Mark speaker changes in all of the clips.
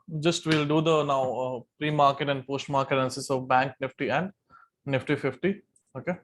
Speaker 1: just we'll do the now pre-market and post-market analysis of Bank Nifty and Nifty 50. Okay.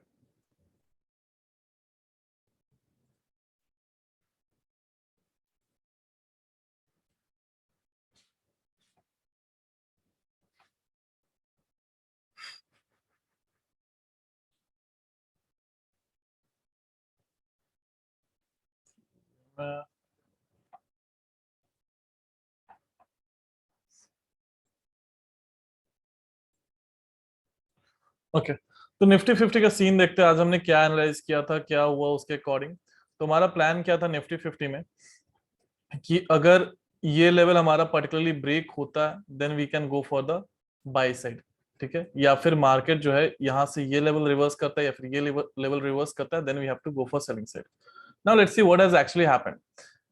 Speaker 1: Okay तो Nifty 50 का scene देखते हैं आज हमने क्या एनालाइज किया था, क्या हुआ उसके अकॉर्डिंग। तो हमारा प्लान क्या था निफ्टी 50 में कि अगर ये लेवल हमारा पर्टिकुलरली ब्रेक होता है then we can go for the buy side, ठीक है। या फिर मार्केट जो है यहाँ से ये लेवल रिवर्स करता है या फिर ये लेवल रिवर्स करता है then we have to go for selling side. Now let's see what has actually happened.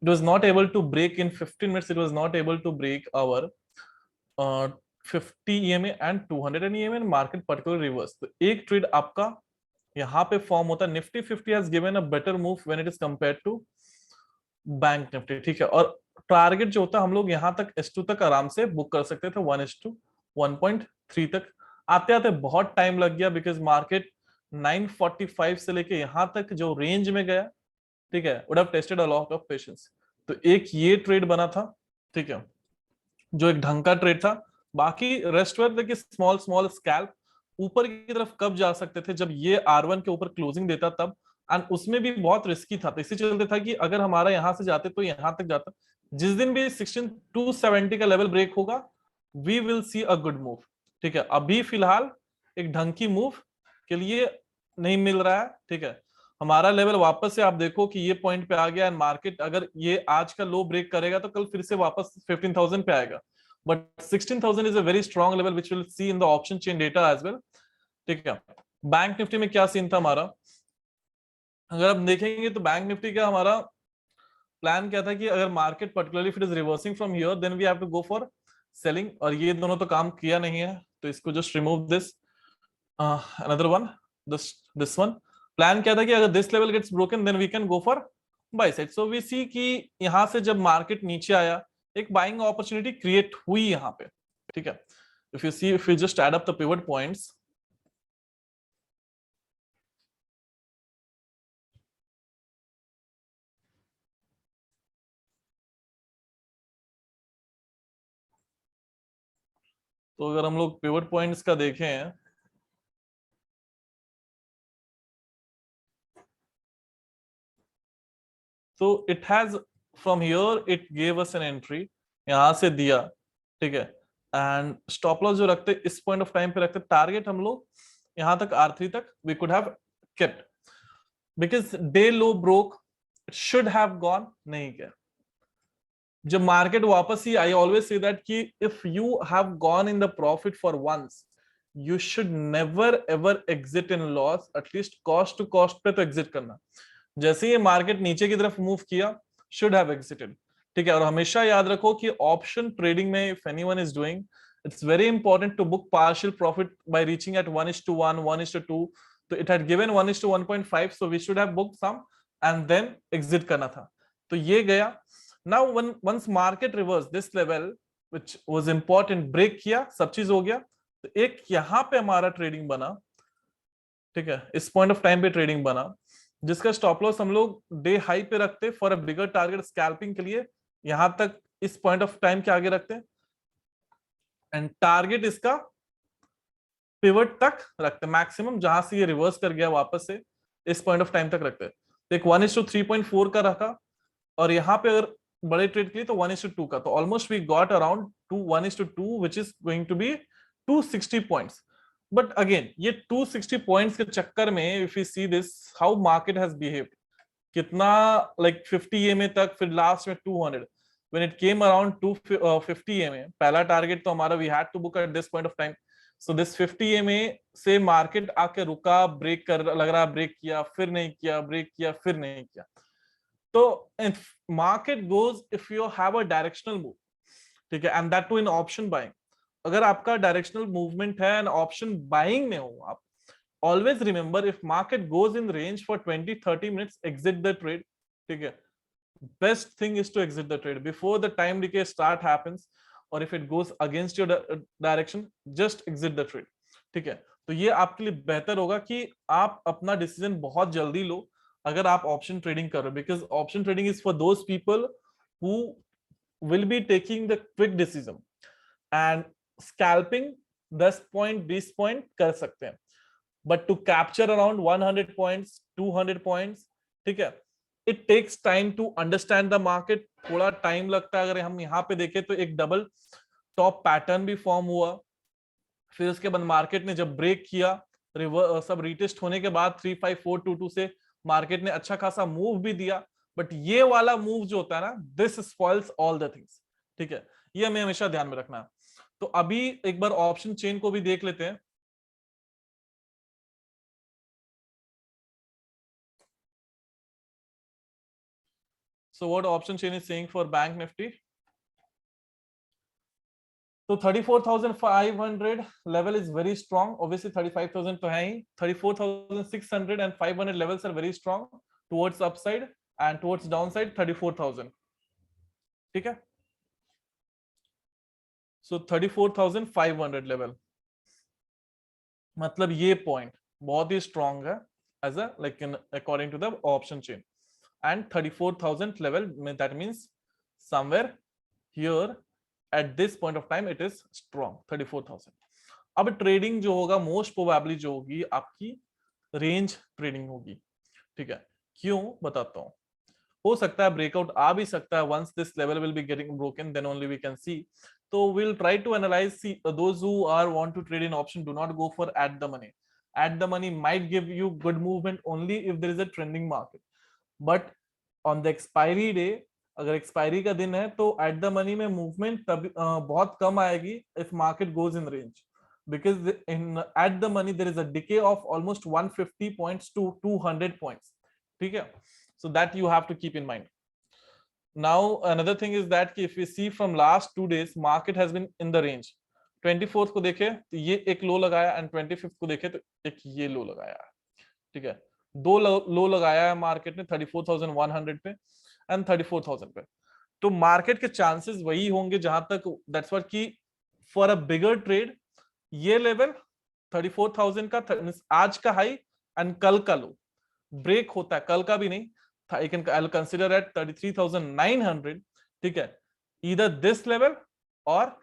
Speaker 1: It was not able to break in 15 minutes. It was not able to break our 50 EMA and 200 EMA and market particular reverse. तो एक trade आपका यहाँ पे form होता है। Nifty 50 has given a better move when it is compared to bank Nifty, ठीक है। और टारगेट जो होता है हम लोग यहाँ तक S2 तक आराम से बुक कर सकते थे 1:1.3 तक। आते आते बहुत टाइम लग गया बिकॉज मार्केट 945 से लेके यहाँ तक जो रेंज में गया, ठीक है, would have tested a lot of patience. तो एक ये ट्रेड बना था, ठीक है, जो एक ढंग का ट्रेड था। बाकी रेस्ट वर देखिए स्मॉल स्मॉल स्कैल्प। ऊपर की तरफ कब जा सकते थे जब ये R1 के ऊपर क्लोजिंग देता तब, एंड उसमें भी बहुत रिस्की था। तो इसी चलते था कि अगर हमारा यहां से जाते तो यहां तक जाता। जिस दिन भी 16270 का लेवल ब्रेक होगा we will see a good move, ठीक है। अभी फिलहाल एक ढंग की मूव के लिए नहीं मिल रहा है, ठीक है। हमारा लेवल वापस से आप देखो कि ये पॉइंट पे आ गया एंड मार्केट अगर ये आज का लो ब्रेक करेगा तो कल फिर से वापस 15,000 पे आएगा। But 16,000 is a very strong level which will see in the option chain data as well, ठीक है। बैंक निफ्टी में क्या सीन था हमारा, अगर आप देखेंगे तो बैंक निफ्टी का हमारा प्लान क्या था कि अगर market particularly if it is reversing from here then we have to go for selling. और ये दोनों तो काम किया नहीं है तो इसको just remove this, another one, this one. Plan क्या था कि अगर this level gets broken then we can go for buy side. So we see कि यहां से जब मार्केट नीचे आया एक बाइंग अपॉर्चुनिटी क्रिएट हुई यहाँ पे, ठीक है। If you see, if you just add up the pivot points, तो अगर हम लोग पिवट पॉइंट्स का देखें तो it has from here it gave us an entry, यहां से दिया, ठीक है। एंड स्टॉप लॉस जो रखते इस पॉइंट ऑफ टाइम पे रखते, टारगेट हम लोग यहां तक R3 तक we could have kept because day low broke, it should have gone, नहीं गया। जब मार्केट वापस ही, आई ऑलवेज से दैट कि if you have gone in the profit for once you should never ever exit in loss, at least cost to cost पे तो exit करना। जैसे ये मार्केट नीचे की तरफ मूव किया शुड हैव एग्जिटेड, ठीक है। और हमेशा याद रखो कि ऑप्शन ट्रेडिंग में if anyone is doing it's very important to book partial profit by reaching at 1:1 1:2। तो it had given 1:1.5 so we should have book some and then exit करना था। तो ये गया। Now once market reverse this level which was important, break किया, सब चीज हो गया। तो एक यहां पे हमारा ट्रेडिंग बना, ठीक है, इस पॉइंट ऑफ टाइम पे ट्रेडिंग बना जिसका स्टॉप लॉस हम लोग डे हाई पे रखते for a bigger target scalping के लिए, यहां तक इस पॉइंट ऑफ टाइम के आगे रखते एंड टारगेट इसका पिवट तक रखते मैक्सिमम, जहां से ये रिवर्स कर गया वापस से इस पॉइंट ऑफ टाइम तक रखते। तो एक 1:3.4 का रखा और यहाँ पे अगर बड़े ट्रेड के लिए तो 1:2 का। तो almost we got around 1:2 which is going to be 260 points. But again ये 260 पॉइंट्स के चक्कर में if you see this how market has behaved, कितना लाइक 50 EMA तक, फिर लास्ट में 200 when it came around 250 EMA, पहला टारगेट तो हमारा we had to book at this point of time. So this 50 EMA से मार्केट आके रुका, ब्रेक कर लग रहा ब्रेक किया, फिर नहीं किया, ब्रेक किया, फिर नहीं किया। तो market goes if you have a directional move, ठीक है, and that too in option buying. अगर आपका डायरेक्शनल मूवमेंट है एंड ऑप्शन बाइंग में हो आप, always remember if market goes in range for 20-30 minutes exit the trade, ठीक है। best thing is to exit the trade before the time decay start happens। और if it goes against your direction just exit the trade. ठीक है, तो ये आपके लिए बेहतर होगा कि आप अपना डिसीजन बहुत जल्दी लो अगर आप ऑप्शन ट्रेडिंग कर रहे हो, because option trading is for those people who will be taking the quick decision, and scalping 10 point 20 point कर सकते हैं, but to capture around 100 points 200 points, ठीक है, it takes time to understand the market, थोड़ा time लगता है। अगर हम यहाँ पे देखें तो एक डबल टॉप पैटर्न भी फॉर्म हुआ, फिर उसके बाद मार्केट ने जब ब्रेक किया, सब रिटेस्ट होने के बाद 35422 से मार्केट ने अच्छा खासा मूव भी दिया, बट ये वाला मूव जो होता है ना, this spoils all the things. ठीक है, ये हमें हमेशा ध्यान में रखना है। तो अभी एक बार ऑप्शन चेन को भी देख लेते हैं। So what option chain is saying for Bank Nifty? तो 34,500 level is very strong. Obviously 35,000 तो है ही, 34,600 and 500 levels are very strong towards upside and towards downside 34,000. ठीक है, so 34,500 level, मतलब ये पॉइंट बहुत ही स्ट्रॉन्ग है as a like in according to the option chain, and 34,000 level में that means somewhere here at this point of time it is strong 34,000। अब trading जो होगा मोस्ट प्रोबेबली जो होगी आपकी रेंज ट्रेडिंग होगी। ठीक है, क्यों बताता हूं, हो सकता है ब्रेकआउट आ भी सकता है, once this level will be getting broken then only we can see. तो we'll try to analyze, see those who are want to trade in option do not go for at the money. At the money might give you good movement only if there is a trending market, but on the expiry day, अगर expiry का दिन है तो at the money में movement तभी बहुत कम आएगी if market goes in range, because in at the money there is a decay of almost 150 points to 200 points. ठीक है, so that you have to keep in mind. Now another thing is that if we see from last 2 days market has been in the range, 24th को देखे तो ये एक लो लगाया and 25th को देखे तो एक ये लो लगाया। ठीक है, दो लो लगाया है मार्केट ने 34,100 पे एंड 34,000 पे। तो मार्केट के चांसेस वही होंगे जहां तक, दैट्स व्हाट की फॉर अ बिगर ट्रेड ये लेवल 34,000 का आज का हाई एंड कल का लो ब्रेक होता है, कल का भी नहीं, I can I consider at 33,900। ठीक है, ईदर दिस लेवल और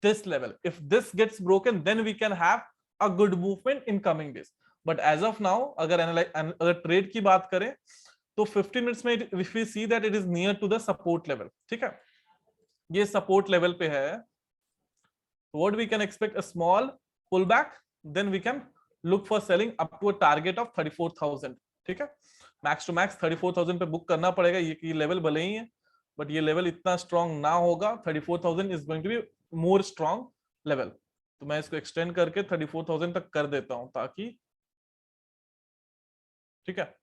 Speaker 1: this level, if this gets broken then we can have a good movement in coming days, but as of now अगर ट्रेड की बात करें तो 15 मिनट्स में if we see that it is near to the support level, ठीक है, ये support level पे है, what we can expect a small pullback, then we can look for selling up to a target of 34,000। ठीक है, max to max 34,000 पे book करना पड़ेगा, ये लेवल भले ही है बट ये लेवल इतना स्ट्रॉन्ग ना होगा, 34,000 is going to be more strong level. तो मैं इसको एक्सटेंड करके 34,000 तक कर देता हूं ताकि, ठीक है,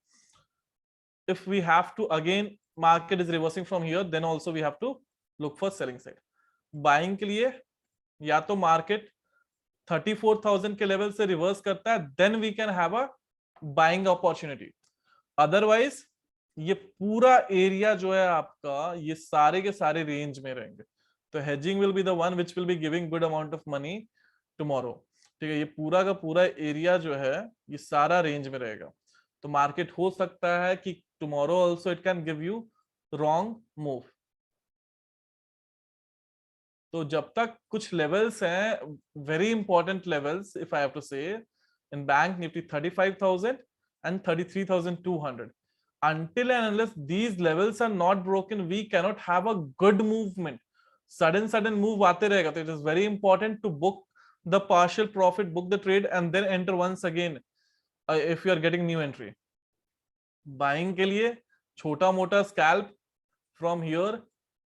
Speaker 1: if we have to again market is reversing from here then also we have to look for selling side। Buying के लिए या तो मार्केट 34,000 के लेवल से रिवर्स करता है then we can have a buying opportunity, otherwise ये पूरा एरिया जो है आपका ये सारे के सारे रेंज में रहेंगे। तो hedging will be the one which will be giving good amount of money tomorrow. ठीक है, ये पूरा का पूरा एरिया जो है ये सारा रेंज में रहेगा। तो मार्केट हो सकता है कि tomorrow also it can give you wrong move. तो जब तक कुछ लेवल्स हैं, very important levels if I have to say, in bank Nifty 35,000 and 33,200, until and unless these levels are not broken we cannot have a good movement। sudden move आते रहेगा, तो it is very important to book the partial profit, book the trade and then enter once again if you are getting new entry। Buying के लिए छोटा मोटा scalp from here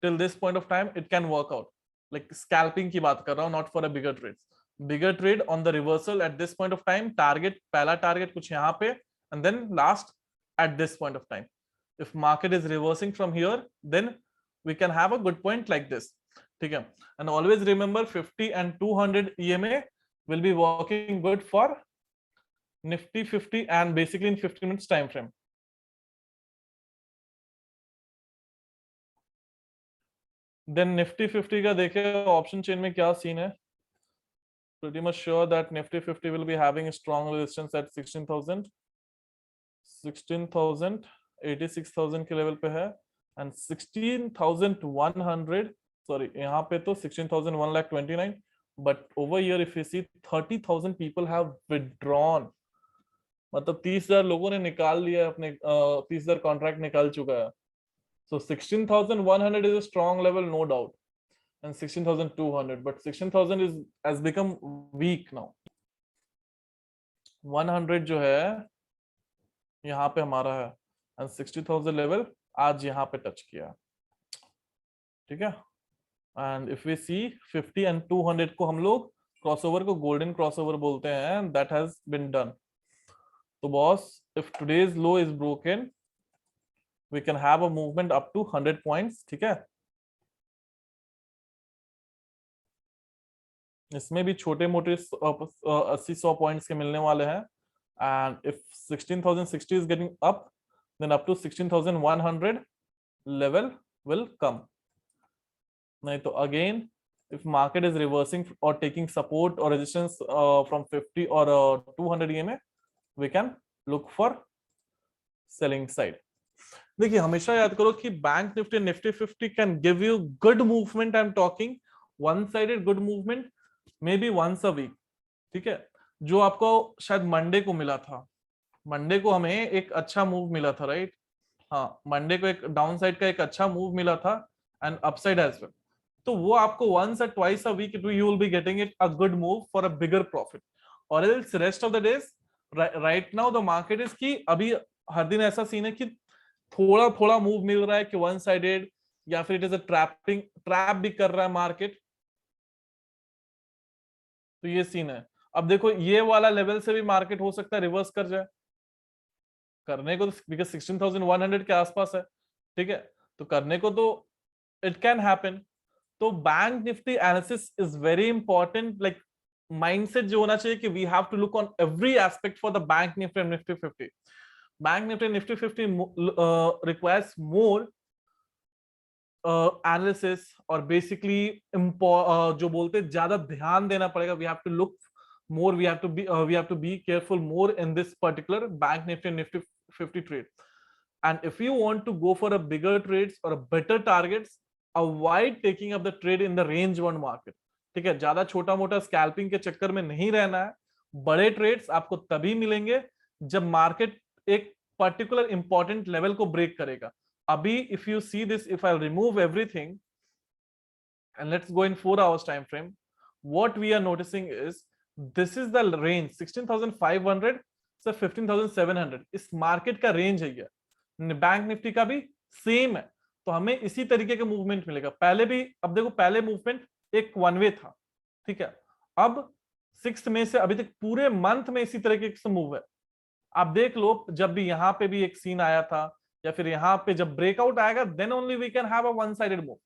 Speaker 1: till this point of time it can work out, like scalping की बात कर रहा हूं, not for a bigger trade। bigger trade on the reversal at this point of time, target पहला target कुछ यहाँ पे and then last at this point of time, if market is reversing from here then we can have a good point like this। ठीक है, and always remember 50 and 200 EMA will be working good for Nifty 50 and basically in 15 minutes time frame। Then Nifty 50 का देखे option chain में क्या scene है. Pretty much sure that Nifty 50 will be having a strong resistance at 16,000, 16,000, 86,000 के level पे है, and 16,100, sorry यहाँ पे तो 16,129, but over here if you see 30,000 people have withdrawn, मतलब 30,000 लोगों ने निकाल लिया अपने 30,000 कॉन्ट्रैक्ट निकाल चुका है. So 16,100 is a strong level, no doubt, and 16,200, but 16,000 is has become weak now. 100 जो है यहाँ पे हमारा है, and 60,000 लेवल आज यहाँ पे टच किया. ठीक है. And if we see 50 and 200 को हम लोग क्रॉसओवर को गोल्डन क्रॉसओवर बोलते हैं, and that has been done. तो boss, if today's low is broken, we can have a movement up to 100 points. ठीक है. इसमें भी छोटे मोटे 80-100 पॉइंट्स के मिलने वाले हैं. And if 16,060 is getting up, then up to 16,100 level will come. नहीं तो again, if market is reversing or taking support or resistance from 50 or 200 EMA, we can look for selling side. देखिए हमेशा याद करो कि bank Nifty Nifty 50 can give you good movement. I am talking one sided good movement, may be once a week. ठीक है. जो आपको शायद मंडे को मिला था, मंडे को हमें एक अच्छा मूव मिला था, राइट? हाँ, मंडे को एक डाउन साइड का एक अच्छा मूव मिला था एंड अपसाइड एज वेल. तो वो आपको वंस और twice a week you will be getting it a good move for a bigger profit. और else rest of the days right now the market is की अभी हर दिन ऐसा सीन है कि थोड़ा थोड़ा मूव मिल रहा है कि वन साइडेड या फिर इट इज अ ट्रैप भी कर रहा है मार्केट. तो ये सीन है. अब देखो ये वाला लेवल से भी मार्केट हो सकता है रिवर्स कर जाए. करने को तो बिकॉज 16,100 के आसपास है. ठीक है. तो करने को तो इट कैन हैपन. तो bank Nifty analysis is very important. Like mindset जो होना चाहिए कि we have to look on every aspect for the bank Nifty and Nifty 50. Bank Nifty Nifty 50 requires more analysis और बेसिकली जो बोलते हैं ज्यादा ध्यान देना पड़ेगा. We have to look more, we have to be careful more in this particular bank nifty and nifty 50 trade. And if you want to go for a bigger trades or a better targets, avoid taking up the trade in the range one market. ठीक है. ज्यादा छोटा मोटा scalping के चक्कर में नहीं रहना है. बड़े ट्रेड्स आपको तभी मिलेंगे जब मार्केट एक पर्टिकुलर इंपॉर्टेंट लेवल को ब्रेक करेगा. अभी if you see this, if I remove everything and let's go in 4 hours time frame, what we are noticing is this is the range 16,500 से 15,700. इस मार्केट का रेंज है ये. Bank Nifty का भी सेम है. तो हमें इसी तरीके का मूवमेंट मिलेगा. पहले भी अब देखो पहले मूवमेंट एक वन वे था. ठीक है. अब 6 मई से अभी तक पूरे मंथ में इसी तरीके से मूव है. आप देख लो जब भी यहाँ पे भी एक सीन आया था या फिर यहाँ पे जब ब्रेकआउट आएगा then only we can have a one sided move.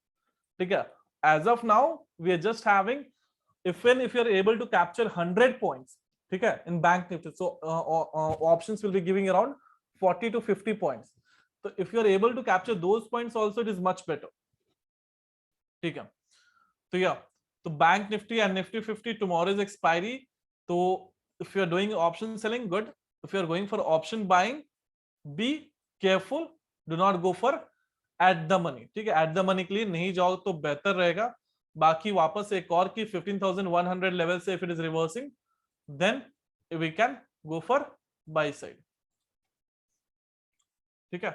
Speaker 1: ठीक है. As of now we are just having if you are able to capture 100 points, ठीक है, in bank nifty, so options will be giving around 40 to 50 points. So if you are able to capture those points also, it is much better. ठीक है. तो या तो bank Nifty and Nifty 50 tomorrow is expiry. तो if you are doing option selling, good. If you are going for option buying, be careful, do not go for at the money. ठीक है. at the money के लिए नहीं जाओ तो बेहतर रहेगा. बाकी वापस एक और की 15,100 लेवल से if it is reversing, then we can go for buy side. ठीक है.